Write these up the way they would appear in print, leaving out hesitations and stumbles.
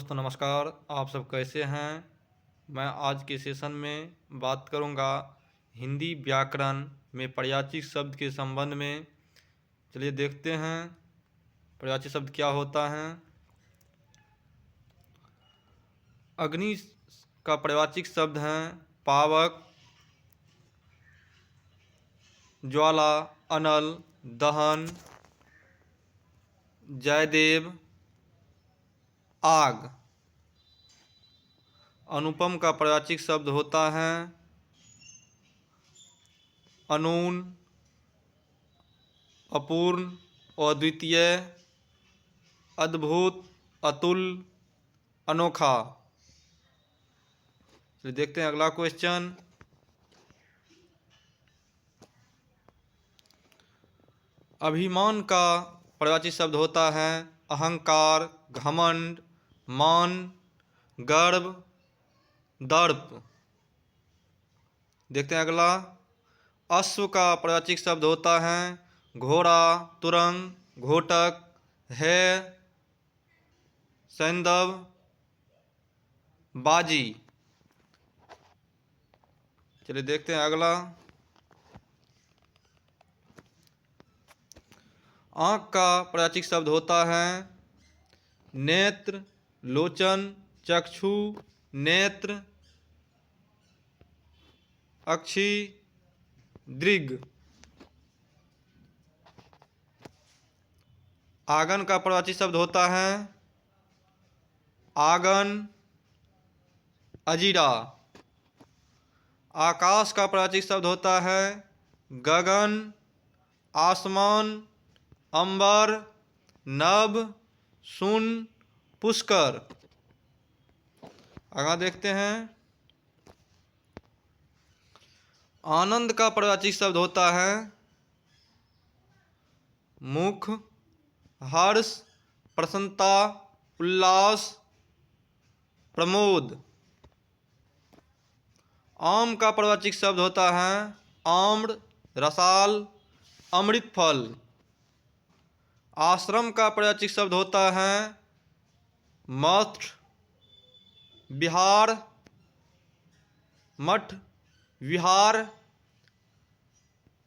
दोस्तों नमस्कार। आप सब कैसे हैं? मैं आज के सेशन में बात करूंगा हिंदी व्याकरण में पर्यायवाची शब्द के संबंध में। चलिए देखते हैं पर्यायवाची शब्द क्या होता है। अग्नि का पर्यायवाची शब्द है पावक, ज्वाला, अनल, दहन, जयदेव, आग। अनुपम का पर्यायवाची शब्द होता है अनून, अपूर्ण, अद्वितीय, अद्भुत, अतुल, अनोखा। तो देखते हैं अगला क्वेश्चन। अभिमान का पर्यायवाची शब्द होता है अहंकार, घमंड, मान, गर्व, दर्प। देखते हैं अगला। अश्व का पर्यायवाची शब्द होता है घोड़ा, तुरंग, घोटक, है, सैंधव, बाजी। चलिए देखते हैं अगला। आँख का पर्यायवाची शब्द होता है नेत्र, लोचन, चक्षु, नेत्र, अक्षि, दृग। आगन का पर्यायवाची शब्द होता है आगन, अजीरा। आकाश का पर्यायवाची शब्द होता है गगन, आसमान, अंबर, नभ, शून्य, पुष्कर। आगे देखते हैं। आनंद का पर्यायवाची शब्द होता है मुख, हर्ष, प्रसन्नता, उल्लास, प्रमोद। आम का पर्यायवाची शब्द होता है आम्र, रसाल, अमृत फल। आश्रम का पर्यायवाची शब्द होता है मठ, विहार, मठ, विहार,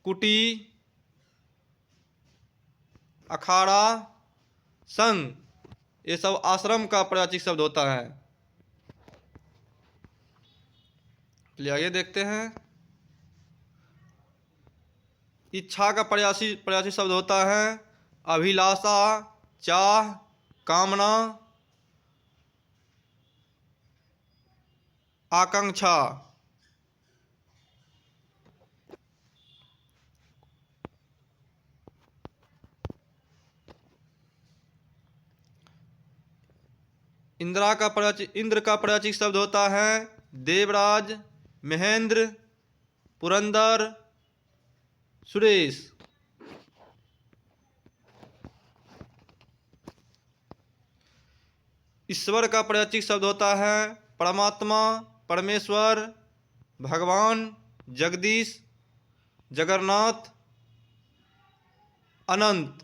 कुटी, अखाड़ा, संघ। ये सब आश्रम का पर्यायवाची शब्द होता है। चलिए आगे देखते हैं। इच्छा का पर्यायवाची शब्द होता है अभिलाषा, चाह, कामना, आकांक्षा। इंद्र का पर्यायवाची शब्द होता है देवराज, महेंद्र, पुरंदर, सुरेश। ईश्वर का पर्यायवाची शब्द होता है परमात्मा, परमेश्वर, भगवान, जगदीश, जगन्नाथ, अनंत।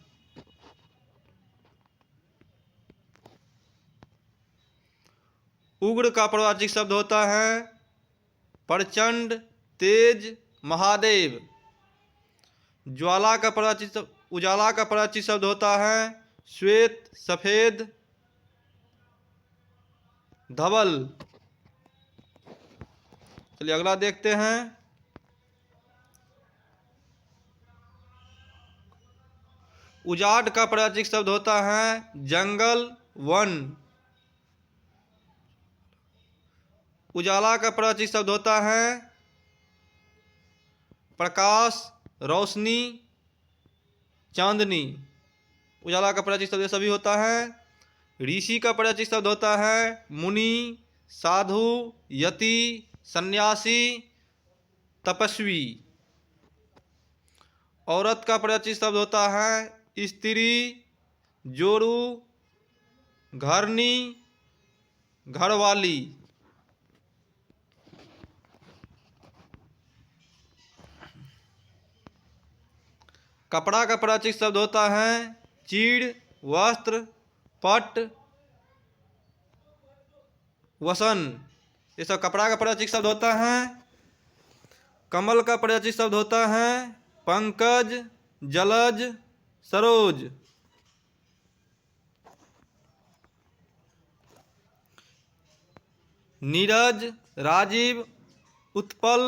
उग्र का पर्यायवाची शब्द होता है प्रचंड, तेज, महादेव। उजाला का पर्यायवाची शब्द होता है श्वेत, सफेद, धवल। चलिए अगला देखते हैं। उजाड़ का पर्यायवाची शब्द होता है जंगल, वन। उजाला का पर्यायवाची शब्द होता है प्रकाश, रोशनी, चांदनी। उजाला का पर्यायवाची शब्द सभी होता है। ऋषि का पर्यायवाची शब्द होता है मुनि, साधु, यति, सन्यासी, तपस्वी। औरत का पर्यायवाची शब्द होता है स्त्री, जोरू, घरनी, घरवाली। कपड़ा का पर्यायवाची शब्द होता है चीड़, वस्त्र, पट, वसन। ये सब कपड़ा का प्रतीक शब्द होता है। कमल का प्रतीक शब्द होता है पंकज, जलज, सरोज। नीरज, राजीव, उत्पल,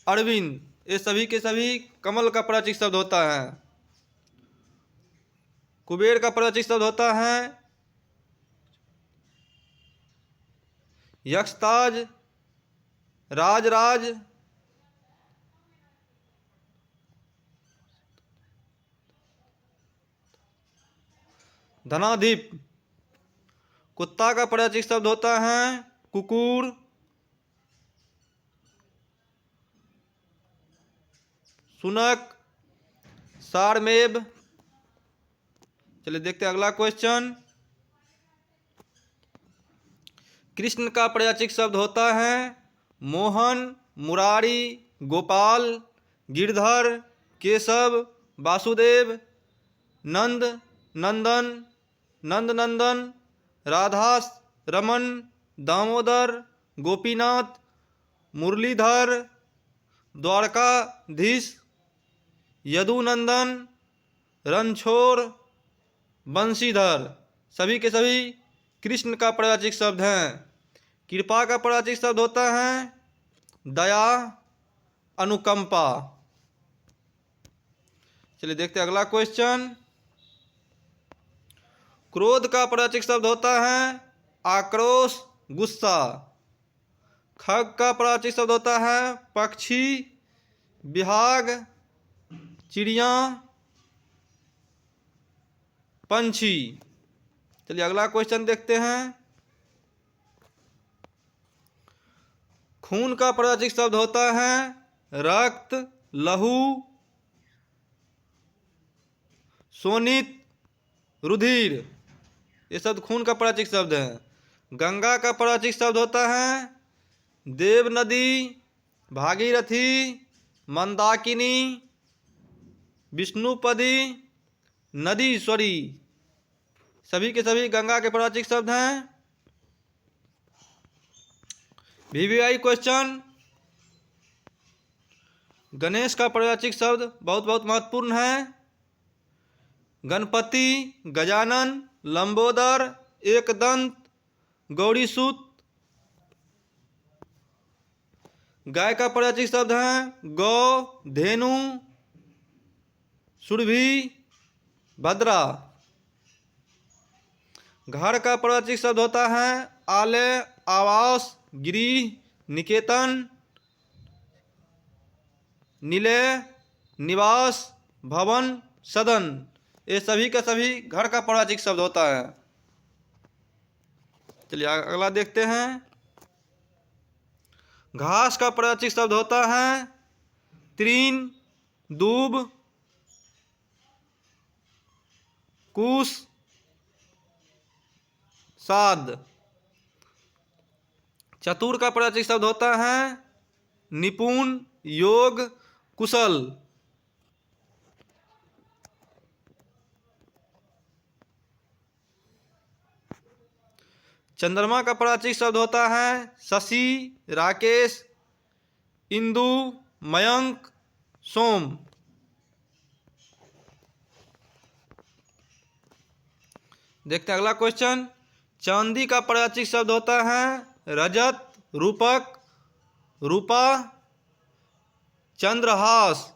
अरविंद, ये सभी के सभी कमल का प्रतीक शब्द होता है। कुबेर का प्रतीक शब्द होता है यक्षताज, राजराज, धनाधिप। कुत्ता का प्रतीक शब्द होता है कुकुर, सुनक, सारमेव। चलिए देखते हैं अगला क्वेश्चन। कृष्ण का प्रतीक शब्द होता है मोहन, मुरारी, गोपाल, गिरधर, केशव, वासुदेव, नंद, नंदन, नंदनंदन, राधा रमन, दामोदर, गोपीनाथ, मुरलीधर, द्वारकाधीश, यदुनंदन, रणछोड़, बंशीधर। सभी के सभी कृष्ण का प्रतीक शब्द हैं। कृपा का प्रतीक शब्द होता है दया, अनुकंपा। चलिए देखते हैं अगला क्वेश्चन। क्रोध का प्रतीक शब्द होता है आक्रोश, गुस्सा। खग का प्रतीक शब्द होता है पक्षी, विहाग, चिड़िया, पंछी। चलिए अगला क्वेश्चन देखते हैं। खून का प्रतीक शब्द होता है रक्त, लहू, शोणित, रुधिर। ये सब खून का प्रतीक शब्द है। गंगा का प्रतीक शब्द होता है देव नदी, भागीरथी, मंदाकिनी, विष्णुपदी, नदीश्वरी। सभी के सभी गंगा के प्रतीक शब्द हैं। VVI question. गणेश का प्रतीक शब्द बहुत बहुत महत्वपूर्ण है गणपति, गजानन, लंबोदर, एकदंत, गौरीसूत। गाय का प्रतीक शब्द है गौ, धेनु, सुरभि, भद्रा। घर का प्रतीक शब्द होता है आलय, आवास, गृह, निकेतन, निलय, निवास, भवन, सदन। ये सभी का सभी घर का प्रतीक शब्द होता है। चलिए अगला देखते हैं। घास का प्रतीक शब्द होता है तृण, दूब, कुश, साद। चतुर का प्रतीक शब्द होता है निपुण, योग, कुशल। चंद्रमा का प्रतीक शब्द होता है शशि, राकेश, इंदु, मयंक, सोम। देखते हैं अगला क्वेश्चन। चांदी का प्रतीक शब्द होता है रजत, रूपक, रूपा, चंद्रहास।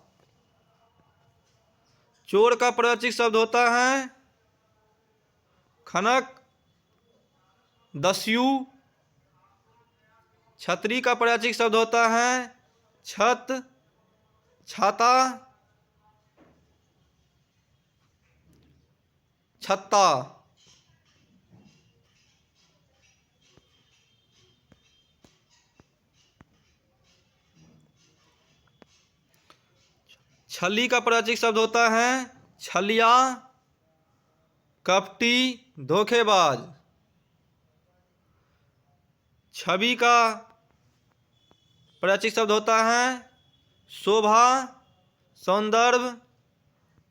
चोर का प्रतीक शब्द होता है खनक, दस्यु। छतरी का प्रतीक शब्द होता है छत, छाता, छत्ता। छली का प्रतीक शब्द होता है छलिया, कपटी, धोखेबाज। छवि का प्रतीक शब्द होता है शोभा, सौंदर्य,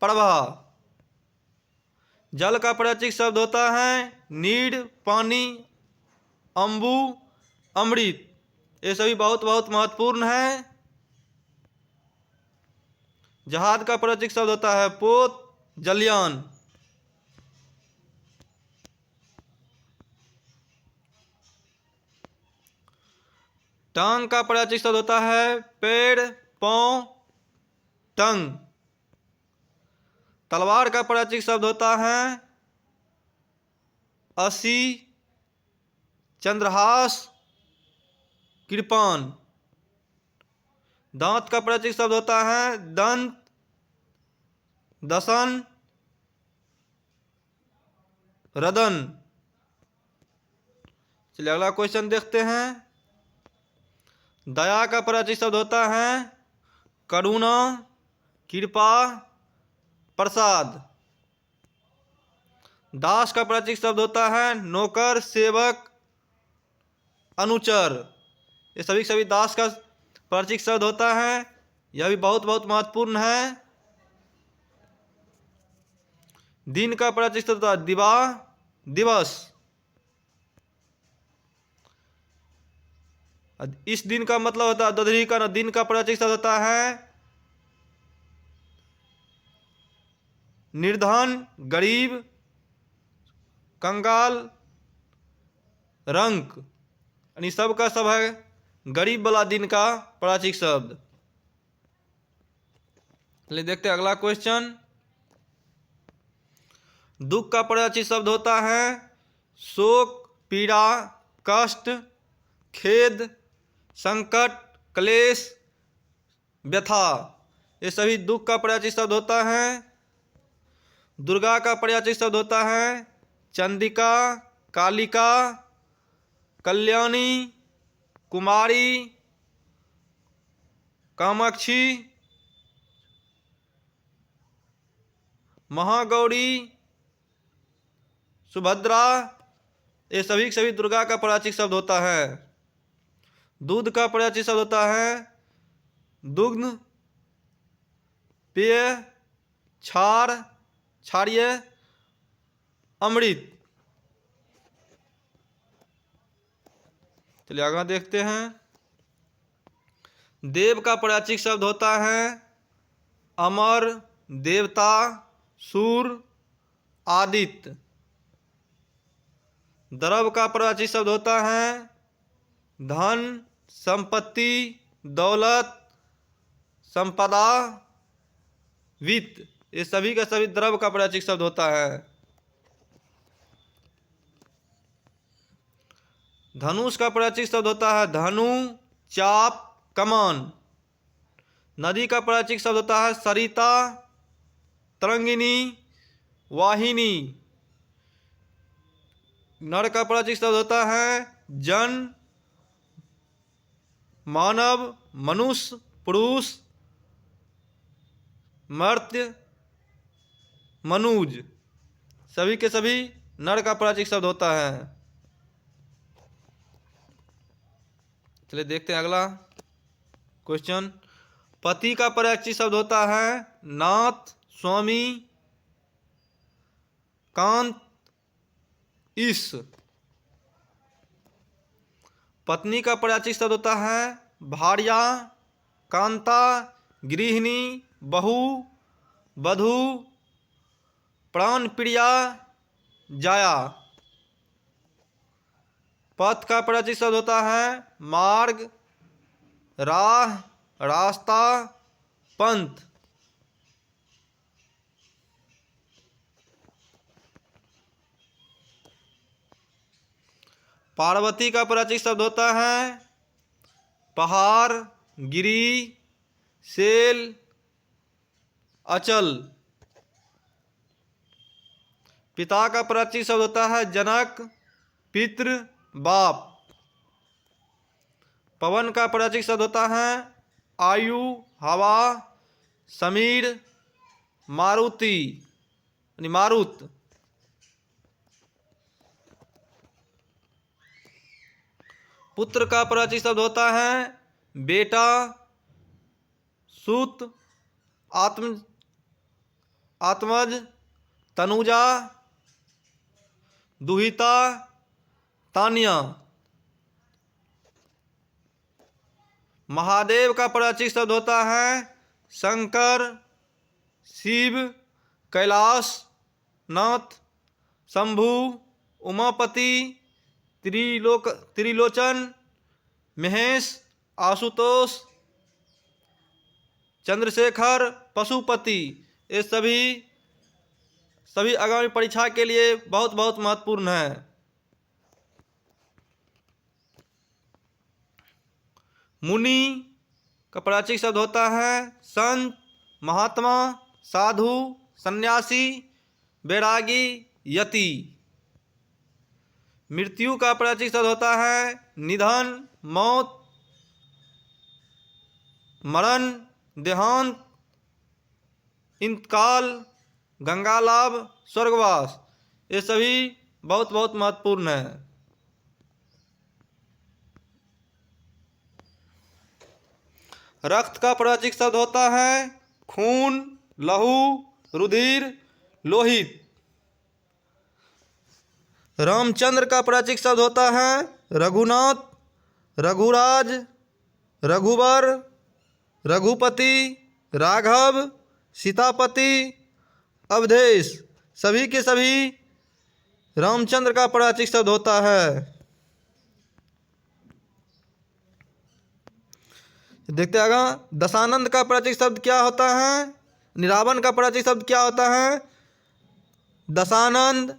प्रभा। जल का प्रतीक शब्द होता है नीर, पानी, अम्बु, अमृत। ये सभी बहुत बहुत महत्वपूर्ण है। जहाज का प्रतीक शब्द होता है पोत, जलयान। टांग का प्रतीक शब्द होता है पेड़, पांव, टंग। तलवार का प्रतीक शब्द होता है असी, चंद्रहास, कृपान। दांत का प्रतीक शब्द होता है दंत, दसन, रदन। चलिए अगला क्वेश्चन देखते हैं। दया का प्रतीक शब्द होता है करुणा, कृपा, प्रसाद। दास का प्रतीक शब्द होता है नौकर, सेवक, अनुचर। ये सभी दास का प्रतीक शब्द होता है। यह भी बहुत बहुत महत्वपूर्ण है। दिन का प्रतीक शब्द होता है दिवा, दिवस। इस दिन का मतलब होता है दधरी का। दिन का प्रतीक शब्द होता है निर्धन, गरीब, कंगाल, रंक। यानी सब का सब है गरीब वाला दिन का प्रतीक शब्द। चलिए देखते हैं अगला क्वेश्चन। दुख का प्रतीक शब्द होता है शोक, पीड़ा, कष्ट, खेद, संकट, क्लेश, व्यथा। ये सभी दुख का प्रतीक शब्द होता है। दुर्गा का प्रतीक शब्द होता है चंडिका, कालिका, कल्याणी, कुमारी, कामाक्षी, महागौरी, सुभद्रा। ये सभी दुर्गा का प्रतीक शब्द होता है। दूध का प्रतीक शब्द होता है दुग्ध, पेय, क्षार, क्षारीय, अमृत। चलिए आगे देखते हैं। देव का प्रतीक शब्द होता है अमर, देवता, सूर, आदित्य। द्रव का प्रतीक शब्द होता है धन, संपत्ति, दौलत, संपदा, वित्त। ये सभी का सभी द्रव का प्रतीक शब्द होता है। धनुष का प्रतीक शब्द होता है धनु, चाप, कमान। नदी का प्रतीक शब्द होता है सरिता, तरंगिनी, वाहिनी। नर का प्रतीक शब्द होता है जन, मानव, मनुष्य, पुरुष, मर्त्य, मनुज। सभी के सभी नर का प्रतीक शब्द होता है। चलिए देखते हैं अगला क्वेश्चन। पति का प्रतीक शब्द होता है नाथ, स्वामी, कांत, ईश। पत्नी का प्रतीक शब्द होता है भार्या, कांता, गृहिणी, बहू, वधू, प्राण प्रिया, जाया। पथ का प्रतीक शब्द होता है मार्ग, राह, रास्ता, पंथ। पार्वती का प्रतीक शब्द होता है पहाड़, गिरी, सेल, अचल। पिता का प्रतीक शब्द होता है जनक, पितृ, बाप। पवन का प्रतीक शब्द होता है आयु, हवा, समीर, मारुति यानी मारुत। पुत्र का प्रतीक शब्द होता है बेटा, सूत, आत्मज, तनुजा, दुहिता, तानिया। महादेव का प्राचीन शब्द होता है शंकर, शिव, कैलाश नाथ, शंभु, उमापति, त्रिलोचन, महेश, आशुतोष, चंद्रशेखर, पशुपति। ये सभी आगामी परीक्षा के लिए बहुत बहुत महत्वपूर्ण है। मुनि का प्राचीन शब्द होता है संत, महात्मा, साधु, सन्यासी, बैरागी, यति। मृत्यु का प्राचीन शब्द होता है निधन, मौत, मरण, देहांत, इंतकाल, गंगा लाभ, स्वर्गवास। ये सभी बहुत बहुत महत्वपूर्ण है। रक्त का प्राचीन शब्द होता है खून, लहू, रुधिर, लोहित। रामचंद्र का प्राचीन शब्द होता है रघुनाथ, रघुराज, रघुवर, रघुपति, राघव, सीतापति, अवधेश। सभी के सभी रामचंद्र का प्राचीन शब्द होता है। देखते आगा, दशानंद का प्राचीन शब्द क्या होता है? निरावन का प्राचीन शब्द क्या होता है? दशानंद,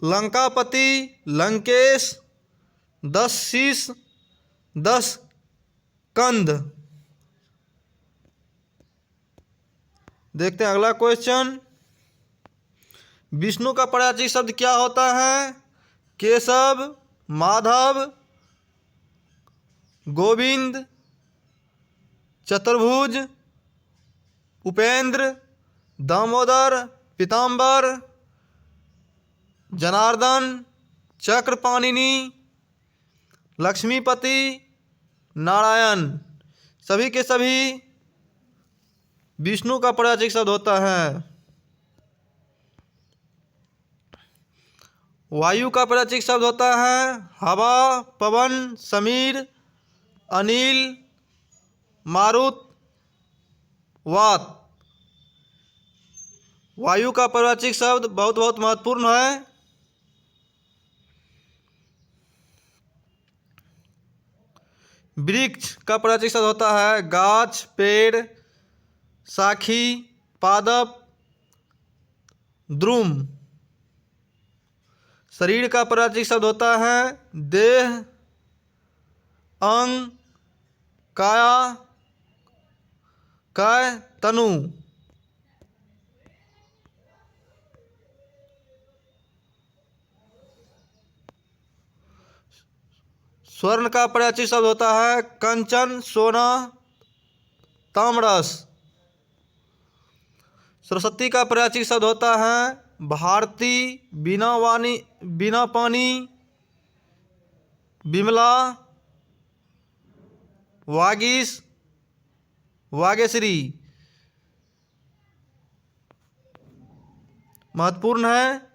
लंकापति, लंकेश, 10 शीश, 10 कंध। देखते हैं अगला क्वेश्चन। विष्णु का प्राचीन शब्द क्या होता है? केशव, माधव, गोविंद, चतुर्भुज, उपेंद्र, दामोदर, पीताम्बर, जनार्दन, चक्रपाणिनि, लक्ष्मीपति, नारायण। सभी के सभी विष्णु का प्राचीन शब्द होता है। वायु का प्राचीन शब्द होता है हवा, पवन, समीर, अनिल, मारुत, वात। वायु का प्राचीन शब्द बहुत बहुत महत्वपूर्ण है। वृक्ष का प्राचीन शब्द होता है गाछ, पेड़, शाखी, पादप, द्रुम। शरीर का प्राचीन शब्द होता है देह, अंग, काया, काय, तनु। स्वर्ण का प्राचीन शब्द होता है कंचन, सोना, ताम्रस। सरस्वती का प्राचीन शब्द होता है भारती, बिना पानी, विमला, वागीश, वागेश्वरी। महत्वपूर्ण है।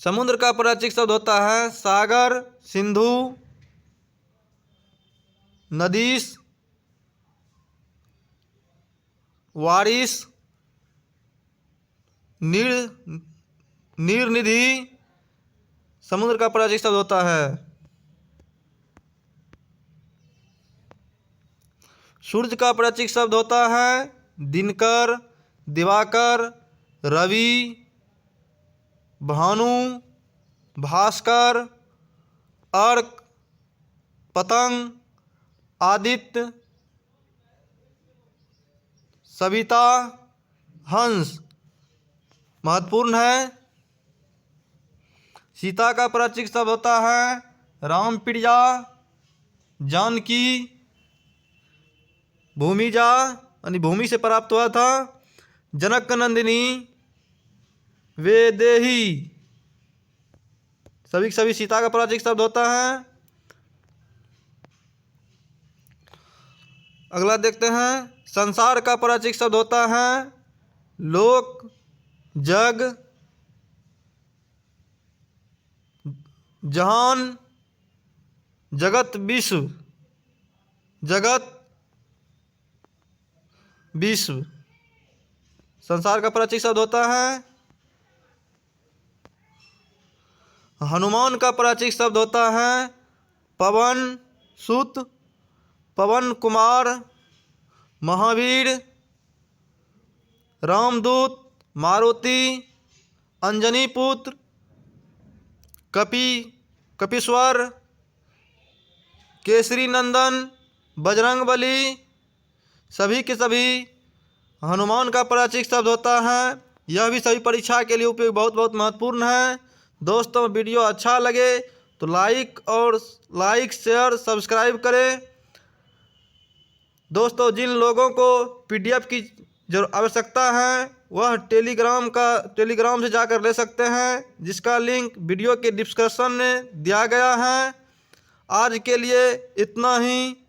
समुद्र का प्राचीन शब्द होता है सागर, सिंधु, नदीश, वारिस, नीरनिधि। समुद्र का प्राचीन शब्द होता है। सूर्य का प्राचीन शब्द होता है दिनकर, दिवाकर, रवि, भानु, भास्कर, अर्क, पतंग, आदित्य, सविता, हंस। महत्वपूर्ण है। सीता का प्राचीन शब्द होता है राम प्रिया, जानकी, भूमिजा यानी भूमि से प्राप्त हुआ था, जनक नंदिनी, वेदेही। सभी सीता का प्राचीन शब्द होता है। अगला देखते हैं। संसार का प्राचीन शब्द होता है लोक, जग, जहान, जगत, विश्व, जगत, विश्व। संसार का प्राचीन शब्द होता है हनुमान का प्राचीन शब्द होता है पवन सुत, पवन कुमार, महावीर, रामदूत, मारुति, अंजनी पुत्र, कपीश्वर, केसरी नंदन, बजरंगबली, सभी के सभी हनुमान का प्राचीन शब्द होता है। यह भी सभी परीक्षा के लिए उपयोग बहुत बहुत महत्वपूर्ण है। दोस्तों वीडियो अच्छा लगे तो लाइक शेयर सब्सक्राइब करें। दोस्तों जिन लोगों को PDF की जो आवश्यकता है वह टेलीग्राम से जाकर ले सकते हैं, जिसका लिंक वीडियो के डिस्क्रिप्शन में दिया गया है। आज के लिए इतना ही।